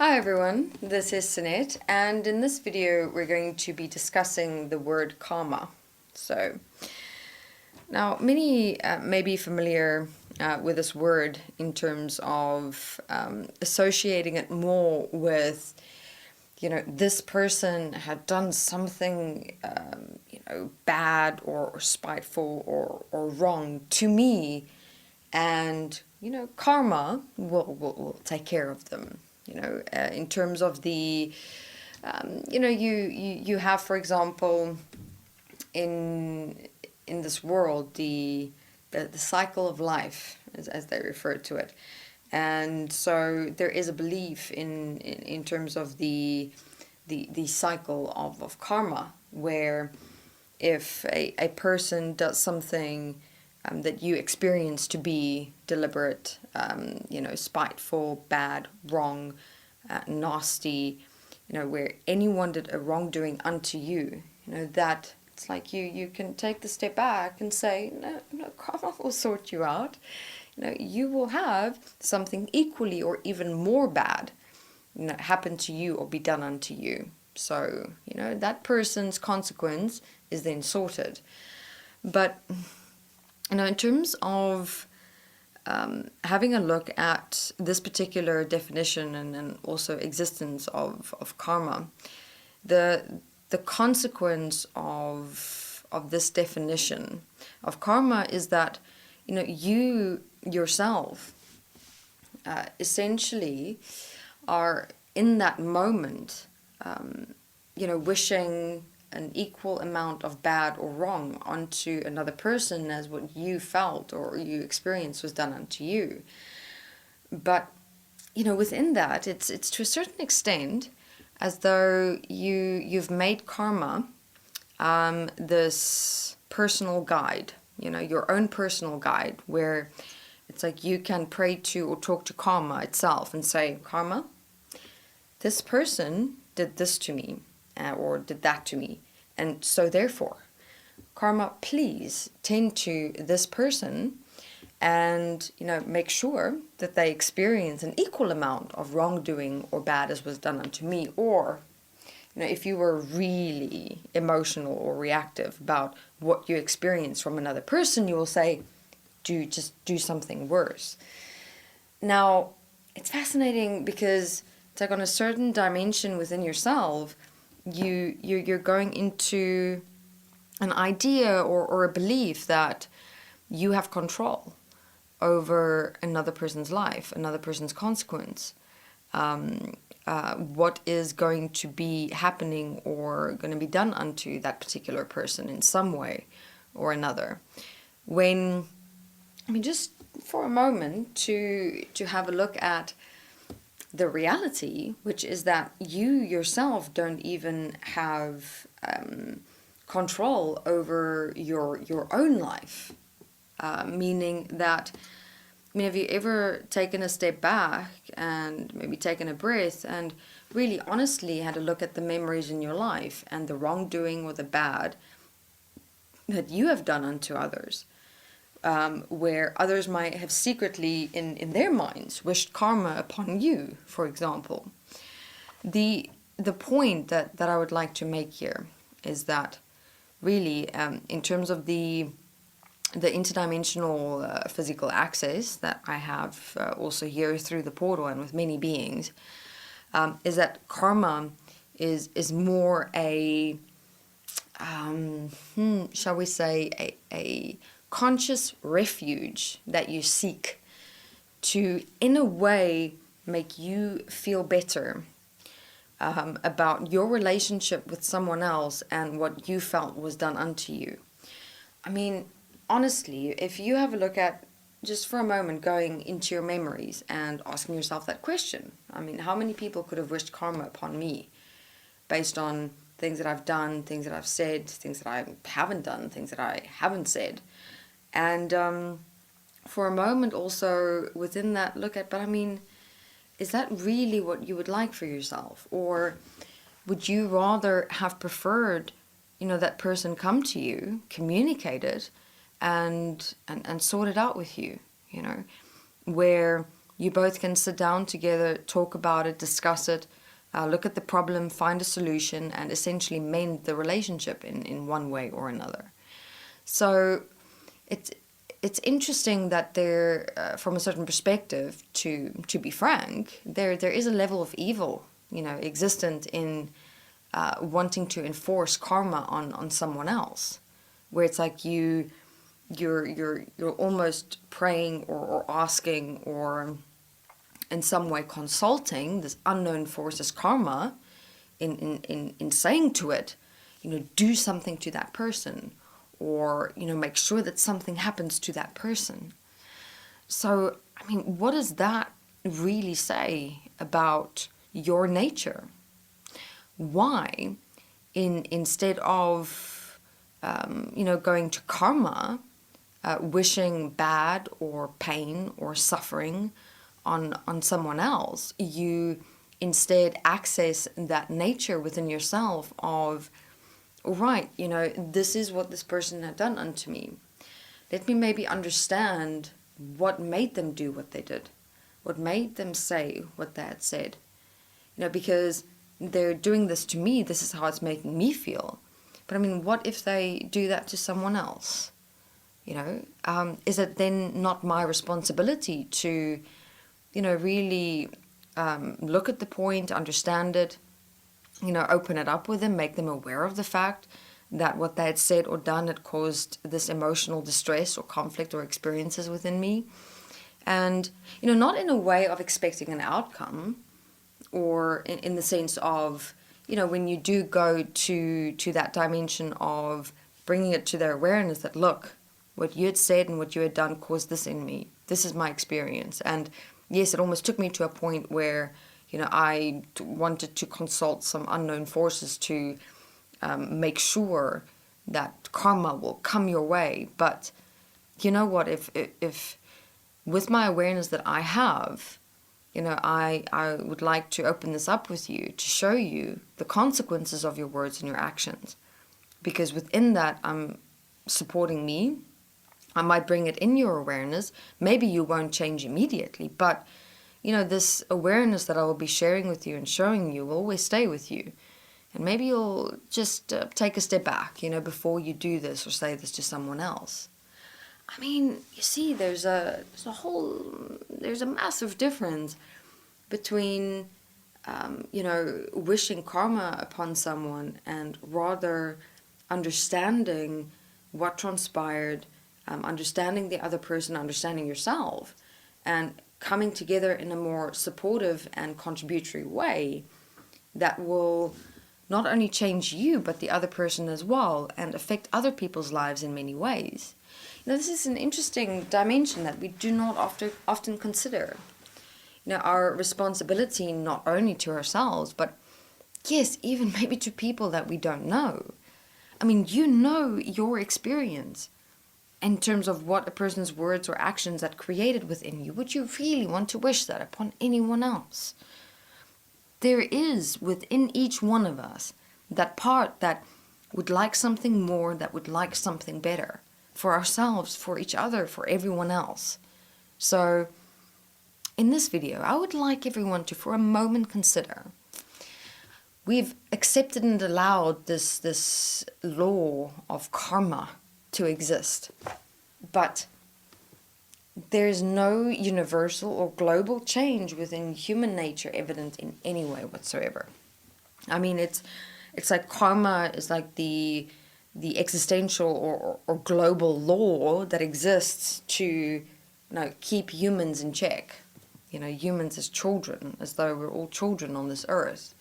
Hi everyone, this is Sinette, and in this video we're going to be discussing the word karma. So, now many may be familiar with this word in terms of associating it more with, this person had done something, bad or spiteful or wrong to me, and, karma will take care of them. In terms of the, you have, for example, in this world, the cycle of life, as they refer to it. And so there is a belief in terms of the cycle of karma, where if a person does something that you experience to be deliberate, spiteful, bad, wrong, nasty, where anyone did a wrongdoing unto you, that it's like you can take the step back and say, no, karma will sort you out. You will have something equally or even more bad, happen to you or be done unto you. So, that person's consequence is then sorted. But in terms of having a look at this particular definition and also existence of karma, the consequence of this definition of karma is that you yourself essentially are in that moment wishing an equal amount of bad or wrong onto another person as what you felt or you experienced was done unto you. But within that, it's to a certain extent as though you've made karma this personal guide, your own personal guide, where it's like you can pray to or talk to karma itself and say, karma, this person did this to me or did that to me, and so therefore, karma, please tend to this person and make sure that they experience an equal amount of wrongdoing or bad as was done unto me. Or if you were really emotional or reactive about what you experience from another person, you will say, do something worse. Now, it's fascinating because it's like on a certain dimension within yourself, you're going into an idea or a belief that you have control over another person's life, another person's consequence, what is going to be happening or going to be done unto that particular person in some way or another. When, just for a moment to have a look at the reality, which is that you yourself don't even have control over your own life. Meaning that, have you ever taken a step back and maybe taken a breath and really honestly had a look at the memories in your life and the wrongdoing or the bad that you have done unto others? Where others might have secretly in their minds wished karma upon you, for example. The point that I would like to make here is that really in terms of the interdimensional physical access that I have also here through the portal and with many beings, is that karma is more a shall we say a conscious refuge that you seek to, in a way, make you feel better about your relationship with someone else and what you felt was done unto you. Honestly, if you have a look at, just for a moment, going into your memories and asking yourself that question, how many people could have wished karma upon me based on things that I've done, things that I've said, things that I haven't done, things that I haven't said? And for a moment also within that look at, but is that really what you would like for yourself? Or would you rather have preferred, that person come to you, communicate it, and sort it out with you, where You both can sit down together, talk about it, discuss it, look at the problem, find a solution, and essentially mend the relationship in one way or another. So it's interesting that there, from a certain perspective, to be frank, there is a level of evil, existent in wanting to enforce karma on someone else, where it's like you're almost praying or asking or in some way consulting this unknown force, this karma, in saying to it, do something to that person, or make sure that something happens to that person. So I mean, what does that really say about your nature? Why, instead of going to karma, wishing bad or pain or suffering on someone else, you instead access that nature within yourself of, all right, this is what this person had done unto me. Let me maybe understand what made them do what they did, what made them say what they had said. Because they're doing this to me, this is how it's making me feel. But I mean, what if they do that to someone else? Is it then not my responsibility to, really look at the point, understand it, open it up with them, make them aware of the fact that what they had said or done had caused this emotional distress or conflict or experiences within me? And, not in a way of expecting an outcome, or in the sense of, when you do go to that dimension of bringing it to their awareness that, look, what you had said and what you had done caused this in me. This is my experience. And yes, it almost took me to a point where, I wanted to consult some unknown forces to make sure that karma will come your way. But you know what? If with my awareness that I have, I would like to open this up with you to show you the consequences of your words and your actions. Because within that, I'm supporting me. I might bring it in your awareness. Maybe you won't change immediately, but this awareness that I will be sharing with you and showing you will always stay with you. And maybe you'll just take a step back, before you do this or say this to someone else. I mean, you see, there's a massive difference between, wishing karma upon someone and rather understanding what transpired, understanding the other person, understanding yourself, and coming together in a more supportive and contributory way that will not only change you, but the other person as well, and affect other people's lives in many ways. This is an interesting dimension that we do not often consider. Our responsibility not only to ourselves, but yes, even maybe to people that we don't know. I mean, your experience in terms of what a person's words or actions that created within you. Would you really want to wish that upon anyone else? There is within each one of us that part that would like something more, that would like something better for ourselves, for each other, for everyone else. So in this video, I would like everyone to, for a moment, consider. We've accepted and allowed this law of karma to exist, but there's no universal or global change within human nature evident in any way whatsoever. I mean, it's like karma is like the existential or global law that exists to keep humans in check. Humans as children, as though we're all children on this earth.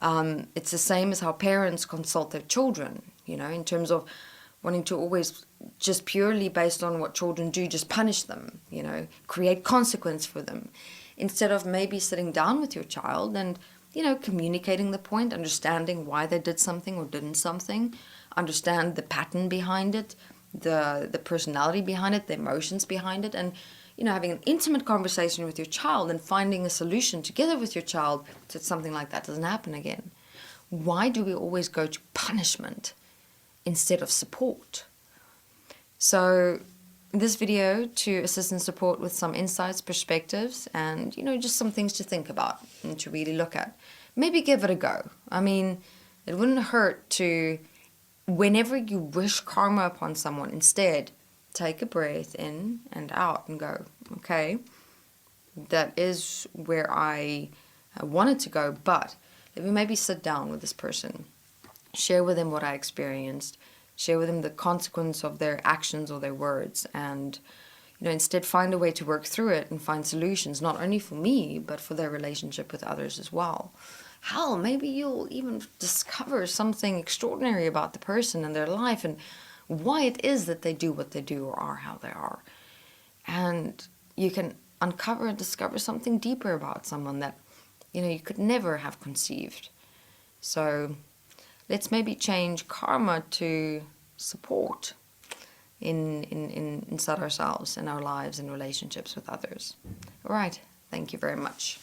It's the same as how parents consult their children, in terms of wanting to always, just purely based on what children do, just punish them, create consequence for them, instead of maybe sitting down with your child and, communicating the point, understanding why they did something or didn't something, understand the pattern behind it, the personality behind it, the emotions behind it, and, having an intimate conversation with your child and finding a solution together with your child so that something like that doesn't happen again. Why do we always go to punishment instead of support? So this video to assist and support with some insights, perspectives, and, just some things to think about and to really look at. Maybe give it a go. I mean, it wouldn't hurt to, whenever you wish karma upon someone, instead, take a breath in and out and go, okay, that is where I wanted to go, but let me maybe sit down with this person, share with them what I experienced, share with them the consequence of their actions or their words, and instead find a way to work through it and find solutions, not only for me, but for their relationship with others as well. Hell, maybe you'll even discover something extraordinary about the person and their life and why it is that they do what they do or are how they are. And you can uncover and discover something deeper about someone that, you could never have conceived. So let's maybe change karma to support inside ourselves, in our lives, and relationships with others. All right. Thank you very much.